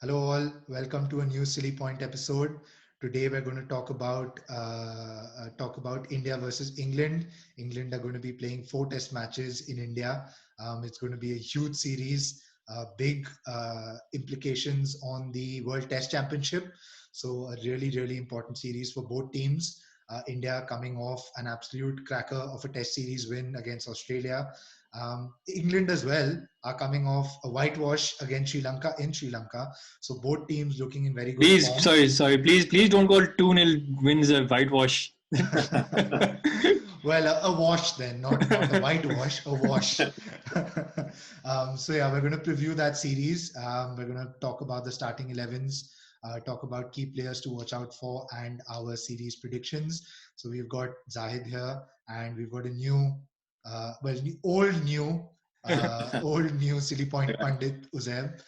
Hello all, welcome to a new Silly Point episode. Today we're going to talk about India versus England. England are going to be playing 4 Test matches in India. It's going to be a huge series, big implications on the World Test Championship. So a really important series for both teams. India coming off an absolute cracker of a Test series win against Australia. England as well are coming off a whitewash against Sri Lanka in Sri Lanka. So both teams looking in very good Please, form. sorry. Please don't call 2-0 wins a whitewash. Well, a wash then, not a whitewash, a wash. So yeah, we're going to preview that series. We're going to talk about the starting 11s, talk about key players to watch out for, and our series predictions. So we've got Zahid here, and we've got a new, old new Silly Point Pundit Uzair.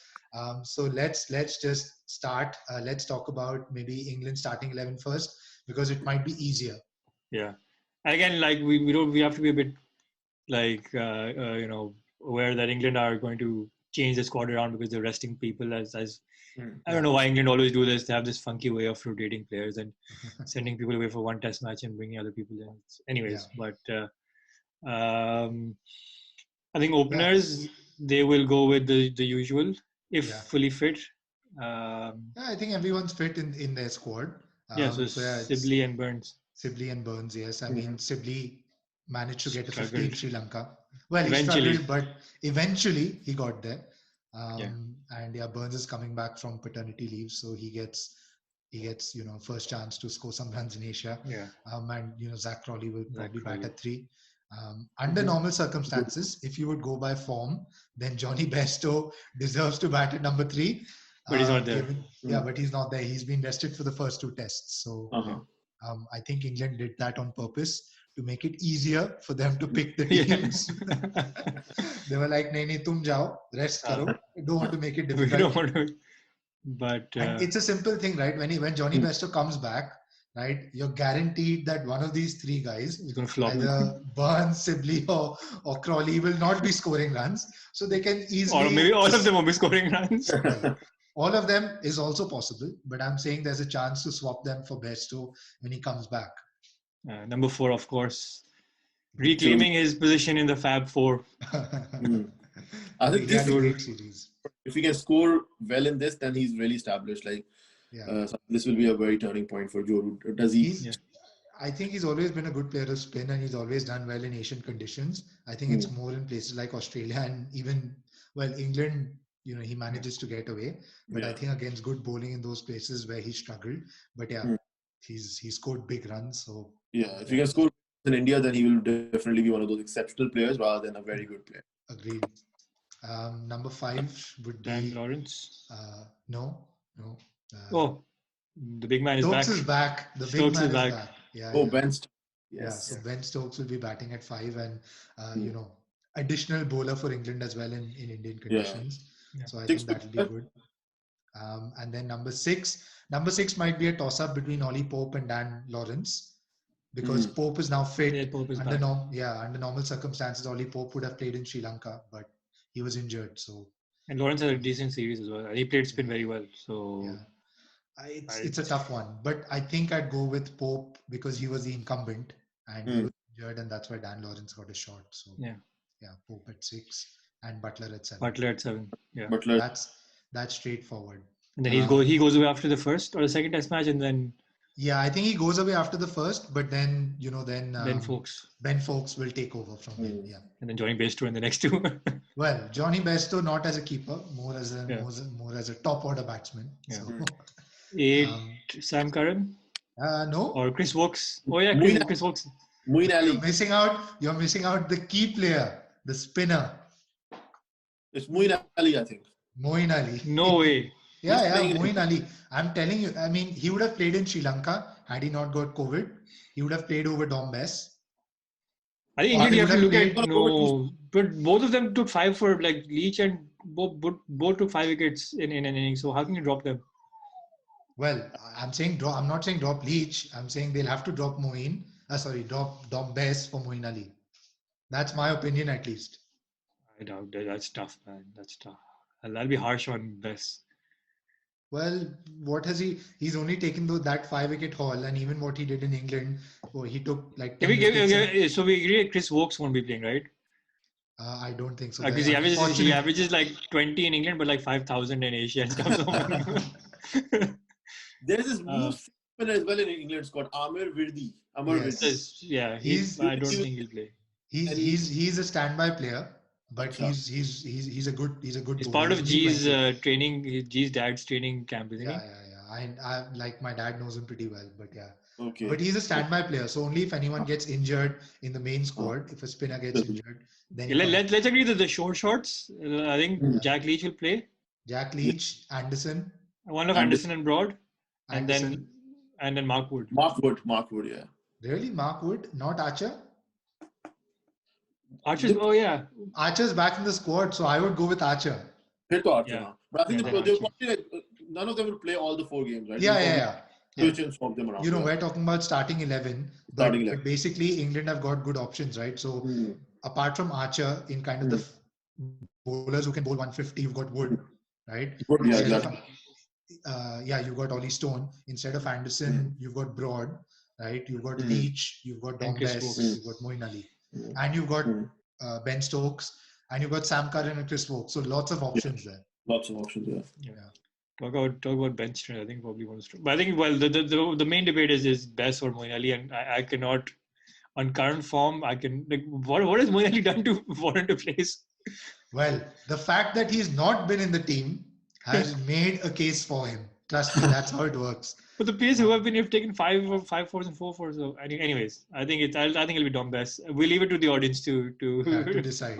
So let's just start. Let's talk about maybe England starting 11 first because it might be easier. Yeah. And again, like we have to be a bit like aware that England are going to change the squad around because they're resting people as I don't know why England always do this. They have this funky way of rotating players and sending people away for one Test match and bringing other people in. Anyways, Yeah. but I think Yeah, openers they will go with the usual if yeah. fully fit. Um, Yeah, I think everyone's fit in their squad. so So yeah, it's Sibley and Burns Sibley and Burns. Yes, I mean Sibley managed to get a 50 in struggled Sri Lanka. Well, he eventually. struggled, but eventually he got there. Yeah, And yeah, Burns is coming back from paternity leave, so he gets first chance to score some runs in Asia. yeah, And Zach Crawley will Zach probably bat Crowley. at three. Under normal circumstances, if you would go by form, then Johnny Bairstow deserves to bat at number three. But he's not there. Given Yeah, but he's not there. He's been rested for the first 2 tests. So Yeah. I think England did that on purpose to make it easier for them to pick the Yeah. teams. They were like, "Nahi, nahi, tum jao, rest karo." I don't want to make it We don't difficult. want to, but And it's a simple thing, right? When Johnny Bairstow comes back, right, you're guaranteed that one of these three guys, he's going to flop. either Burns, Sibley, or Crawley, will not be scoring runs. So they can Or maybe easily all of just them will be scoring runs. well, all of them is also possible, but I'm saying there's a chance to swap them for Bairstow when he comes back. Number 4, of course, So reclaiming his position in the Fab Four. I think He had a this, great series. if he can score well in this, then he's really established. Yeah. So this will be a very turning point for Joe Root. Does he? He's Yeah, I think he's always been a good player to spin and he's always done well in Asian conditions. I think it's more in places like Australia and even England, he yeah. manages to get away. But I Yeah. think against good bowling in those places where he struggled. But yeah, Hmm. he scored big runs. So Yeah. If he yeah, can score in India, then he will definitely be one of those exceptional players rather than a very good player. agreed. Number 5 would Dan be Lawrence. no. Uh, Oh, the big man is Stokes back. is back. The big Stokes is man is back. back. Yeah, Oh, yeah. Ben Stokes. Yeah, so Yes. Ben Stokes will be batting at 5 and, Hmm. additional bowler for England as well in Indian Yeah. conditions. Yeah. So I Six think foot. that'll be good. And then number six might be a toss-up between Ollie Pope and Dan Lawrence because Hmm. Pope is now Yeah, fit. Pope is Under back. under normal circumstances, Ollie Pope would have played in Sri Lanka, but he was injured. So And Lawrence had a decent series as well. He played spin yeah, very well. So yeah. It's I, a tough one, but I think I'd go with Pope because he was the incumbent and he Hmm. was injured, and that's why Dan Lawrence got a shot. So yeah, yeah, Pope at 6 and Butler at 7. Butler at 7. Yeah. Butler. That's straightforward. And then Um, he goes away after the first or the second Test match, and then yeah, I think he goes away after the first, but then Ben Folks, Ben Folks will take over from him. Hmm. Yeah. and then Johnny Bairstow in the next two. Well, Johnny Bairstow not as a keeper, more as a Yeah, more as a top order batsman. yeah. So 8 um, Sam Curran no, or Chris Wokes. Oh yeah, Moeen, Chris Wokes. Moeen you're Ali. missing out. You're missing out the key player, the spinner, It's Moeen Ali, I think. Moeen Ali. No way. Yeah, He's yeah, playing in Moeen Ali. I'm telling you, I mean, he would have played in Sri Lanka had he not got COVID. He would have played over Dom Bess. I think Or England he you would have to have look at played. no, but both of them took 5 for like Leach and both took 5 wickets in an inning. So how can you drop them? Well, I'm saying drop. I'm not saying drop Leach. I'm saying they'll have to drop Moeen. Drop Dom Bess for Moeen Ali. That's my opinion, at least. I doubt that. That's tough, man. That's tough. That'll be harsh on Bess. Well, what has he? He's only taken that 5 wicket haul, and even what he did in England, he took like Can 10 we give, wickets. so we agree that Chris Woakes won't be playing, right? I don't think so. Because he averages like 20 in England, but like 5,000 in Asia and stuff. There's this new spinner as well in England. It's called Amir Virdi. Yeah, I don't think he'll play. He's a standby player, but Achha. he's a good He's bowler. part of He's only G's 20. training, G's dad's training camp, isn't Yeah, he? yeah, yeah. I like my dad knows him pretty well, but yeah. Okay. But he's a standby player, so only if anyone gets injured in the main squad, if a spinner gets injured, then let's agree that the short shots. I think Jack Leach will play. Jack Leach, Anderson. One of Anderson and Broad, Anderson. and then Mark Wood. Mark Wood, yeah. Really, Mark Wood, not Archer. Archer's, oh yeah. Archer's back in the squad, so I would go with Archer. Yeah. But I think they'll probably none of them will play all the 4 games, right? Yeah. Switch and swap them around. You know, we're talking about starting 11, but basically England have got good options, right? So apart from Archer, in kind of the bowlers who can bowl 150, you've got Wood, right? Yeah, exactly. You've got Ollie Stone. Instead of Anderson, you've got Broad, right? You've got Leach, you've got Dom Bess, you've got Moeen Ali, and you've got Ben Stokes, and you've got Sam Curran and Chris Woakes. So lots of options there. Lots of options, yeah. Talk about bench strength. I think probably one strong. But I think the main debate is Bess or Moeen Ali, and I cannot, on current form, I can like what has Moeen Ali done to fall into place? Well, the fact that he's not been in the team has made a case for him. Trust me, that's how it works. But the players who have taken 5 4s and 4 4s. So anyways, I think it'll be Dom Bess. We'll leave it to the audience to decide.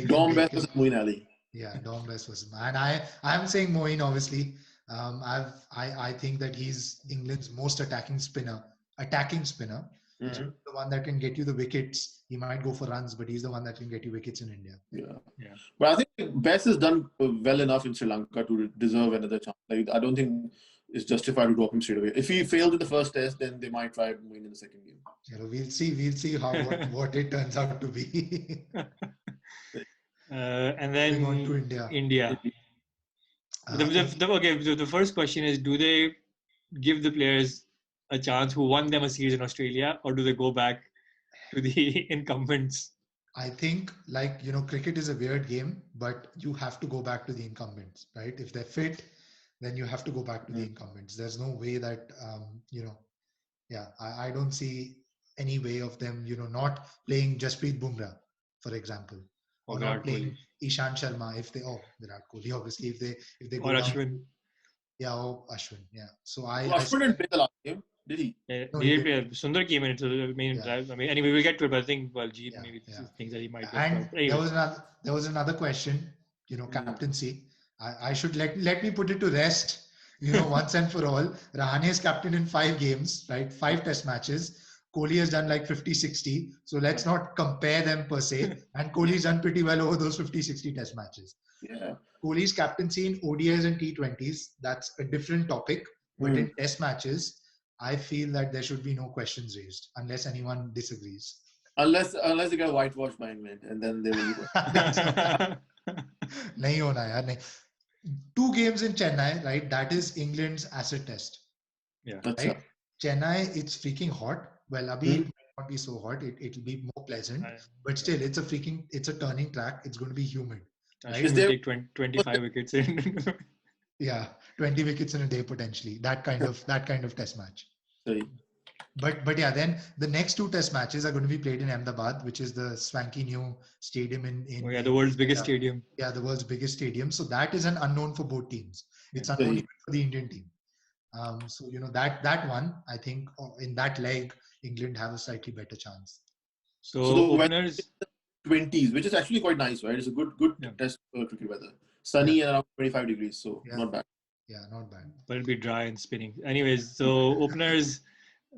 Dom Bess versus Moeen Ali. Yeah, Dom Bess versus and I'm saying Moeen obviously. I think that he's England's most attacking spinner. The one that can get you the wickets. He might go for runs, but he's the one that can get you wickets in India. Yeah. But I think Bess has done well enough in Sri Lanka to deserve another chance. Like, I don't think it's justified to drop him straight away. If he failed in the first test, then they might try Moeen in the second game. We'll see how what it turns out to be. And then moving on to India. The first question is: do they give the players a chance who won them a series in Australia, or do they go back to the incumbents? I think, cricket is a weird game, but you have to go back to the incumbents, right? If they're fit, then you have to go back to the incumbents. There's no way that, I don't see any way of them, not playing Jasprit Bumrah, for example, or not playing Ishant Sharma Virat Kohli, obviously, if they go or down. Ashwin. Yeah, Ashwin. Yeah. So Ashwin didn't play the last game, did he? No, he did play. Sundar came in. So anyway, we'll get to it. But I think Jeet maybe things that he might. And there was another question. Captaincy. I should let me put it to rest. Once and for all. Rahane is captain in 5 games, right? 5 test matches. Kohli has done like 50-60. So let's not compare them per se. And Kohli's done pretty well over those 50-60 test matches. Yeah. Kohli's captaincy in ODIs and T20s, that's a different topic. But in test matches, I feel that there should be no questions raised unless anyone disagrees. Unless they get whitewashed by England, and then they will. Nahi hona yaar, 2 games in Chennai, right? That is England's acid test. Yeah. Right? Chennai, it's freaking hot. Well, Abhi it might not be so hot. It'll be more pleasant, but still, it's a turning track. It's going to be humid. Right? Will take 25 wickets in. Yeah, 20 wickets in a day potentially. That kind of test match. Sorry. But yeah, then the next 2 test matches are going to be played in Ahmedabad, which is the swanky new stadium in the world's biggest stadium. Yeah, the world's biggest stadium. So that is an unknown for both teams. It's unknown even for the Indian team. So that one, I think in that leg, England have a slightly better chance. So the openers 20s, which is actually quite nice, right? It's a good test cricket weather. Sunny and around 25 degrees, so not bad. Yeah, not bad. But it'll be dry and spinning. Anyways, so openers,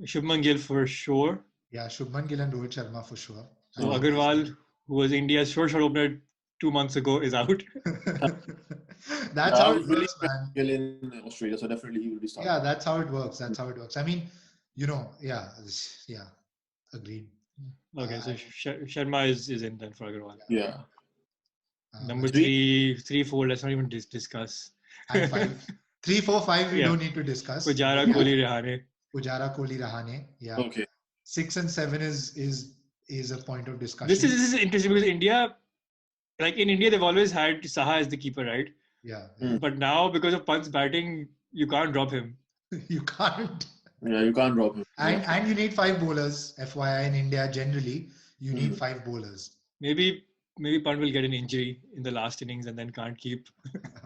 Shubman Gill for sure. Yeah, Shubman Gill and Rohit Sharma for sure. So Agarwal, who was India's short opener 2 months ago, is out. That's how it works, man. Gill in Australia, so definitely he will be starting. Yeah, that's how it works. I mean, agreed. Okay, so Sharma is in then for Agarwal. Yeah. Number 3, 4, let's not even discuss. And 3, 4, 5 we Yeah. don't need to discuss. Pujara, Yeah. Kohli, Rahane. Pujara, Kohli, Rahane. Yeah. Okay. 6 and 7 is a point of discussion. This is interesting because India, like in India, they've always had Saha as the keeper, right? Yeah. But now because of Pant's batting, you can't drop him. You can't. Yeah, you can't drop him. And you need 5 bowlers. FYI, in India generally, you need 5 bowlers. Maybe Pant will get an injury in the last innings and then can't keep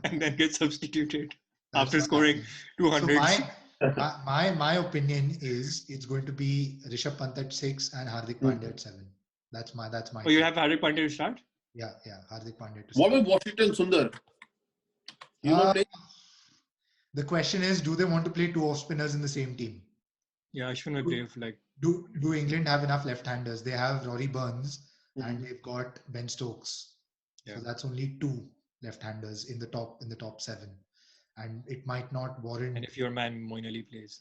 and then get substituted after scoring 200. So my opinion is it's going to be Rishabh Pant at 6 and Hardik Pandya at 7. That's my. Oh, you have Hardik Pandya to start? Yeah, Hardik Pandya to start. What about Washington Sundar? He's not playing? The question is, do they want to play 2 off spinners in the same team? Yeah, Ashwin will play for like. Do England have enough left-handers? They have Rory Burns and they've got Ben Stokes. Yeah. So that's only 2 left-handers in the top 7, and it might not warrant. And if your man Moeen Ali plays.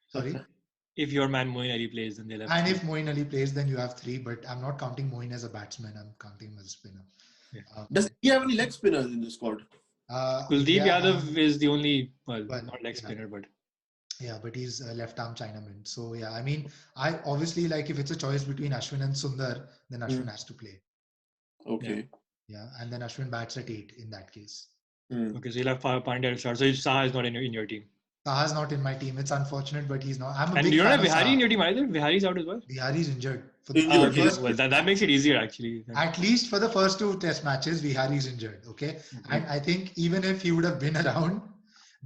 Sorry. If your man Moeen Ali plays, then they'll have. And if Moeen Ali plays, then you have 3. But I'm not counting Moeen as a batsman. I'm counting him as a spinner. Yeah. Does he have any leg spinners in the squad? Kuldeep Yadav is the only, not leg spinner, but. Yeah, but he's a left-arm Chinaman. So yeah, I mean, I obviously like if it's a choice between Ashwin and Sundar, then Ashwin has to play. Okay. Yeah, and then Ashwin bats at 8 in that case. Okay, so you'll have Pandya to start. So Saha is not in your team. Saha's not in my team. It's unfortunate, but he's not. I'm a and big you don't fan have of Vihari Saha. in your team either? Vihari's out as well? Vihari's injured. Well, that makes it easier actually. At least for the first 2 test matches, Vihari's injured. Okay. And I think even if he would have been around,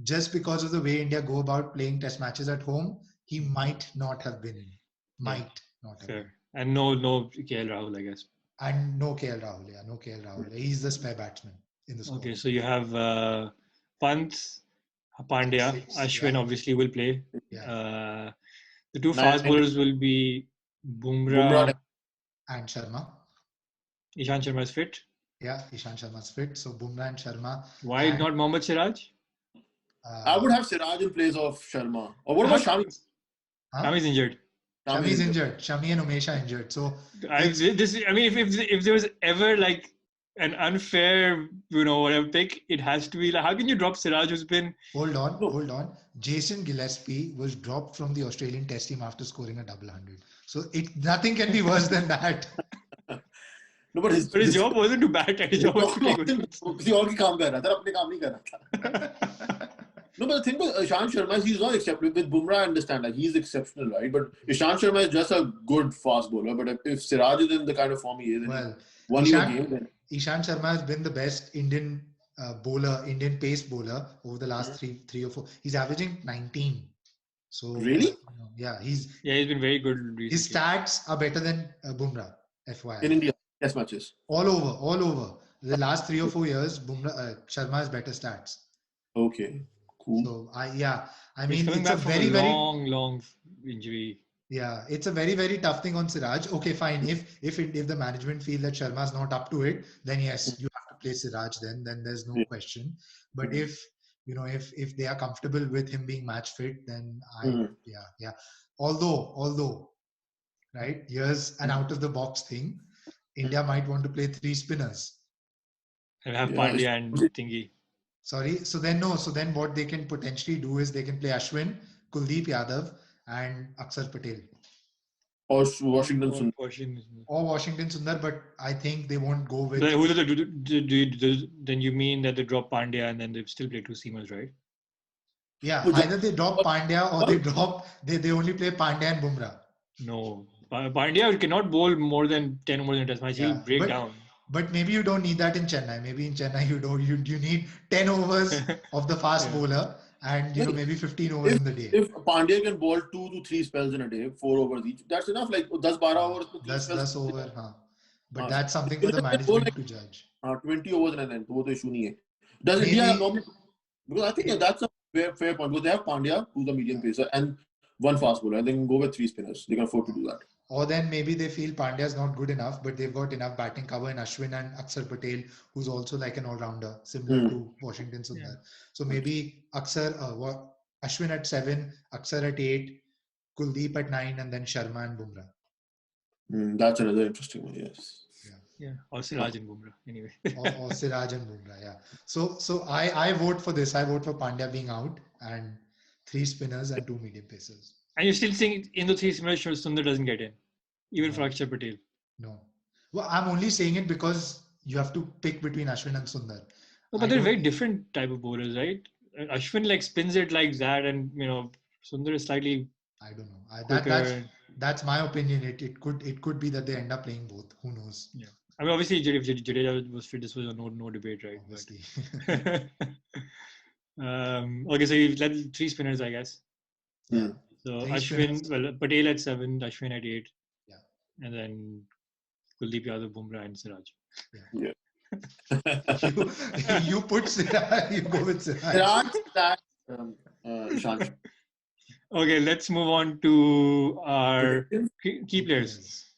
just because of the way India go about playing test matches at home, he might not have been in. Might not have been. And no KL Rahul, I guess. And no KL Rahul. Yeah, no KL Rahul. He's the spare batsman in the squad. Okay, so you have Pant, Pandya, Ashwin obviously will play. Yeah. The 2 fast bowlers will be Bumrah and Sharma. Ishant Sharma is fit. Yeah, Ishant Sharma's fit. So Bumrah and Sharma. Why not Mohammad Siraj? I would have Siraj in place of Sharma. Or what about Shami? Shami's injured. Shami's injured. Shami and Umesh are injured. So if there was ever like an unfair, whatever pick, it has to be like, how can you drop Siraj who's been... Hold on. Jason Gillespie was dropped from the Australian Test team after scoring a double 100. So nothing can be worse than that. No, but his job wasn't to bat. His job was to play good. किसी और की काम कर रहा था, अपने काम नहीं कर रहा था. No, but the thing with Ishant Sharma is he's not exceptional. With Bumrah, I understand, like he's exceptional, right? But Ishant Sharma is just a good fast bowler. But if Siraj is in the kind of form he is, game, then Ishant Sharma has been the best Indian Indian pace bowler over the last 3 or 4. He's averaging 19. So really, he's been very good recently. His stats are better than Bumrah, FYI. In India, test matches all over. The last 3 or 4 years, Sharma has better stats. Okay. Cool. So I mean, it's a very long injury. Yeah, it's a very, very tough thing on Siraj. Okay, fine. If the management feel that Sharma's not up to it, then yes, you have to play Siraj. Then there's no question. But if they are comfortable with him being match fit, then Although, right, here's an out of the box thing. India might want to play 3 spinners. And have Pandya and Thingy. Sorry. So then what they can potentially do is they can play Ashwin, Kuldeep Yadav, and Akshar Patel. Or Washington Sundar. Or Washington Sundar, but I think they won't go with. Then you mean that they drop Pandya and then they still play 2 seamers, right? Yeah, either they drop Pandya or they only play Pandya and Bumrah. No, Pandya cannot bowl more than 10 overs in a test match. He'll break down. But maybe you don't need that in Chennai. Maybe in Chennai you need 10 overs of the fast bowler and maybe 15 overs in the day. If Pandya can bowl 2 to 3 spells in a day, 4 overs each, that's enough. Like 10-12 overs. That's over. But that's something for the management to judge. 20 overs and then वो तो issue नहीं है. Does India have normally? Because I think that's a fair point. Because they have Pandya, who's a medium pacer, and 1 fast bowler, and they can go with 3 spinners. They can afford to do that. Or then maybe they feel Pandya is not good enough, but they've got enough batting cover in Ashwin and Akshar Patel, who's also like an all-rounder, similar to Washington Sundar. Yeah. So maybe Ashwin at 7, Akshar at 8, Kuldeep at 9, and then Sharma and Bumrah. That's another interesting one, yes. Yeah. Yeah, or Siraj and Bumrah. Anyway. or Siraj and Bumrah. Yeah. So I vote for this. I vote for Pandya being out and 3 spinners and 2 medium pacers. And you're still saying in the 3 spinners, Sundar doesn't get in, even for No. Akshar Patel. No. Well, I'm only saying it because you have to pick between Ashwin and Sundar. No, but they're very different type of bowlers, right? Ashwin like spins it like that, and Sundar is slightly. I don't know. That's my opinion. It could be that they end up playing both. Who knows? Yeah. I mean, obviously, if Jadeja was fit, this was no debate, right? Obviously. Okay, so you've led 3 spinners, I guess. Yeah. So 3 Ashwin, spinners. Patel at 7, Ashwin at 8. Yeah. And then Kuldeep Yadav, Bumrah, and Siraj. Yeah. you put Siraj, you go with Siraj. Ishan. Okay, let's move on to our key players.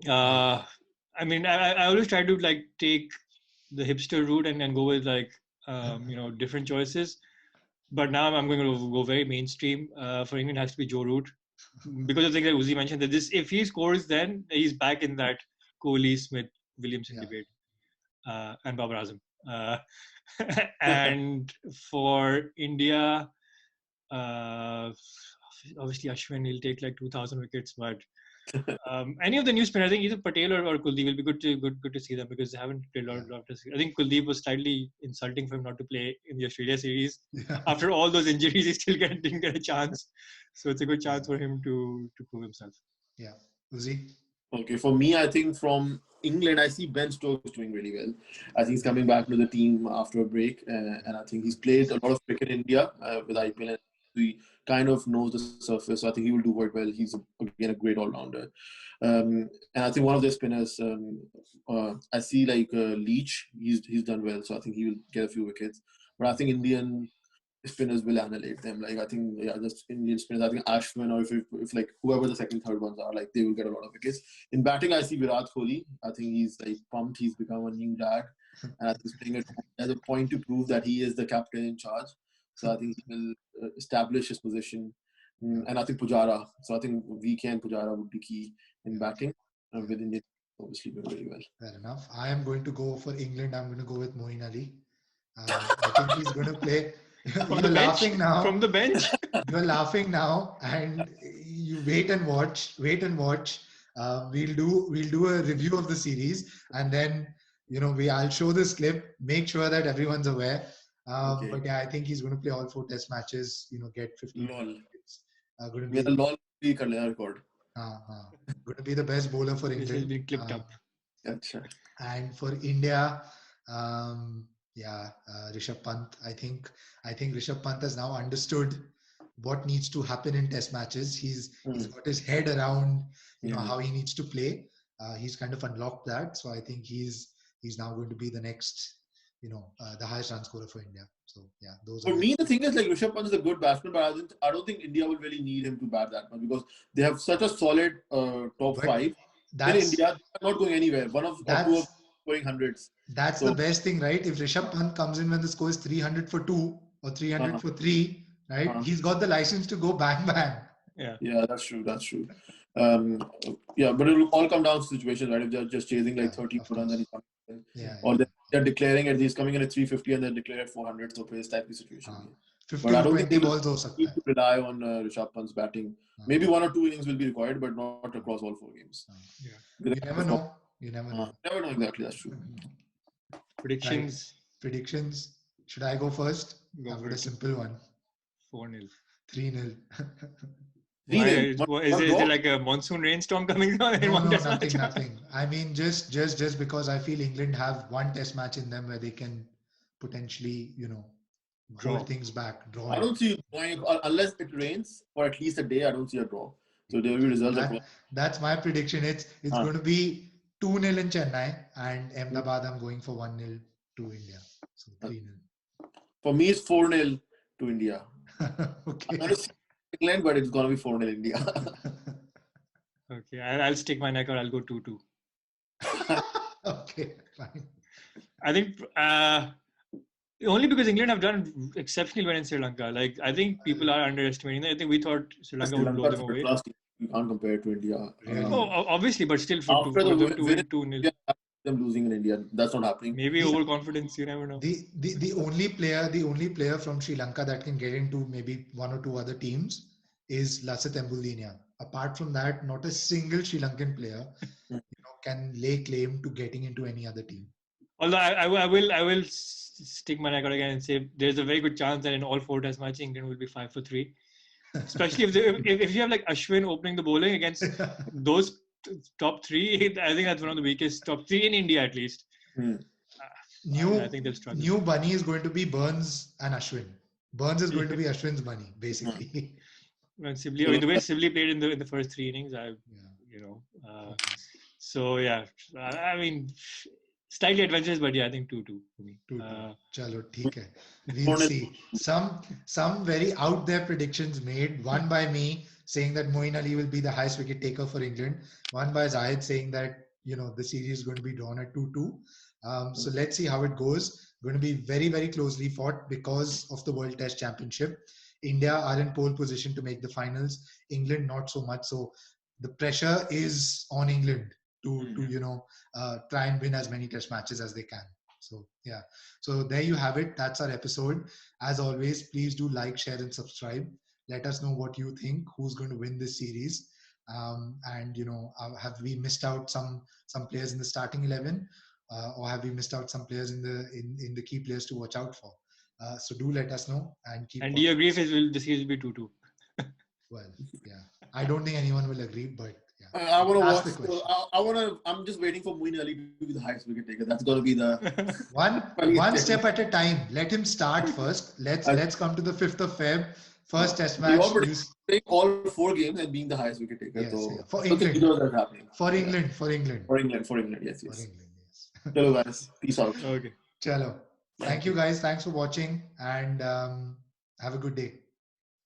Yeah. I mean, I always try to like take the hipster route and go with like different choices. But now I'm going to go very mainstream. For England, it has to be Joe Root because of the thing that Uzi mentioned. That if he scores, then he's back in that Kohli, Smith, Williamson debate, and Babar Azam. And for India, obviously Ashwin will take like 2,000 wickets, but any of the new spinners, I think either Patel or Kuldeep will be good to see them because they haven't played a lot of. I think Kuldeep was slightly insulting for him not to play in the Australia series. Yeah. After all those injuries, he still didn't get a chance. So it's a good chance for him to prove himself. Yeah. Uzi? Okay, for me, I think from England, I see Ben Stokes doing really well. I think he's coming back to the team after a break, and I think he's played a lot of cricket in India with IPL. He kind of knows the surface, so I think he will do quite well. He's again a great all-rounder, and I think one of the spinners, I see like Leach. He's done well, so I think he will get a few wickets. But I think Indian spinners will annihilate them. Like I think, just Indian spinners. I think Ashwin or if like whoever the second, third ones are, like they will get a lot of wickets. In batting, I see Virat Kohli. I think he's like pumped. He's become a new dad, and I think he's playing it as a point to prove that he is the captain in charge. So I think he will establish his position, and I think Pujara. So I think VK and Pujara would be key in batting, with India obviously doing very well. Fair enough. I am going to go for England. I'm going to go with Moeen Ali. I think he's going to play. You're laughing now. From the bench? You're laughing now, and you wait and watch. We'll do a review of the series, and then I'll show this clip. Make sure that everyone's aware. Okay. But yeah, I think he's going to play all 4 test matches. Get 15 wickets. Going to be a lol record. Going to be the best bowler for England. This will be clipped up. Gotcha. And for India, Rishabh Pant. I think Rishabh Pant has now understood what needs to happen in test matches. He's got his head around how he needs to play. He's kind of unlocked that. So I think he's now going to be the next the highest run scorer for India. So yeah, those. For me, the thing is like Rishabh Pant is a good batsman, but I don't think India will really need him to bat that much because they have such a solid top 5. In India, they're not going anywhere. One of two of going hundreds. That's the best thing, right? If Rishabh Pant comes in when the score is 300 for 2 or 300 for 3, right? He's got the license to go bang bang. Yeah, that's true. But it will all come down to situations, right? If they're just chasing like 30 runs and he's coming in, or they're declaring it, he's coming in at 350 and they're declaring at 400, so it's type of situation. 50 but I don't think they balls need to rely on Rishabh Pant's batting. Maybe 1 or 2 innings will be required, but not across all 4 games. You never know. You never know. Never know exactly. That's true. Predictions. Should I go first? I've got a simple one. 4-0. 3-0. Is there like a monsoon rainstorm coming down? No, nothing. I mean, just because I feel England have 1 test match in them where they can potentially, hold things back. Draw. I don't see it going unless it rains for at least a day. I don't see a draw. So there will be results. That's my prediction. It's going to be 2-0 in Chennai, and Ahmedabad I'm going for 1-0 to India. So 3-0. For me, it's 4-0 to India. Okay. I'm going to say England, but it's going to be 4-0 India. Okay, I'll stick my neck out. I'll go 2-2. Okay, fine. I think only because England have done exceptionally well in Sri Lanka. Like I think people are underestimating that. I think we thought Sri Lanka would blow them away. You can't compare it to India. Really? Obviously, but still After for the them to win, win 2-0. them losing in India, that's not happening. Maybe overconfidence, you never know. The only player from Sri Lanka that can get into maybe one or two other teams is Lasith Embulinia. Apart from that, not a single Sri Lankan player can lay claim to getting into any other team. Although I will stick my neck out again and say there's a very good chance that in all 4 test matches England will be 5 for 3. Especially if you have like Ashwin opening the bowling against those top 3, I think that's one of the weakest top 3 in India at least. I think they'll struggle. New bunny is going to be Burns and Ashwin. Burns is going to be Ashwin's bunny, basically. And Sibley, I mean, the way Sibley played in the first 3 innings, so yeah, I mean, slightly adventurous, but yeah, I think 2-2 for me. 2-2. Chalo, theek hai. We'll see. Some very out there predictions made. One by me saying that Moeen Ali will be the highest wicket taker for England. One by Zahid saying that the series is going to be drawn at 2-2. So let's see how it goes. Going to be very, very closely fought because of the World Test Championship. India are in pole position to make the finals. England not so much. So the pressure is on England to try and win as many test matches as they can. So yeah. So there you have it. That's our episode. As always, please do like, share, and subscribe. Let us know what you think. Who's going to win this series? And have we missed out some players in the starting 11? Or have we missed out some players in the key players to watch out for? So do let us know and keep. And do you agree if the series will be 2-2? Well, yeah, I don't think anyone will agree, but yeah. I want to watch. I'm just waiting for Moeen Ali to be the highest wicket taker. That's going to be the one step at a time. Let him start first. Let's come to the 5th of Feb. First Test match. Playing all 4 games and being the highest wicket taker. Yes, so, yeah. For England. That's happening. For England. For England. Yes. For England, yes. Chalo guys. Peace out. Okay. Chalo. Thank you guys. Thanks for watching and have a good day.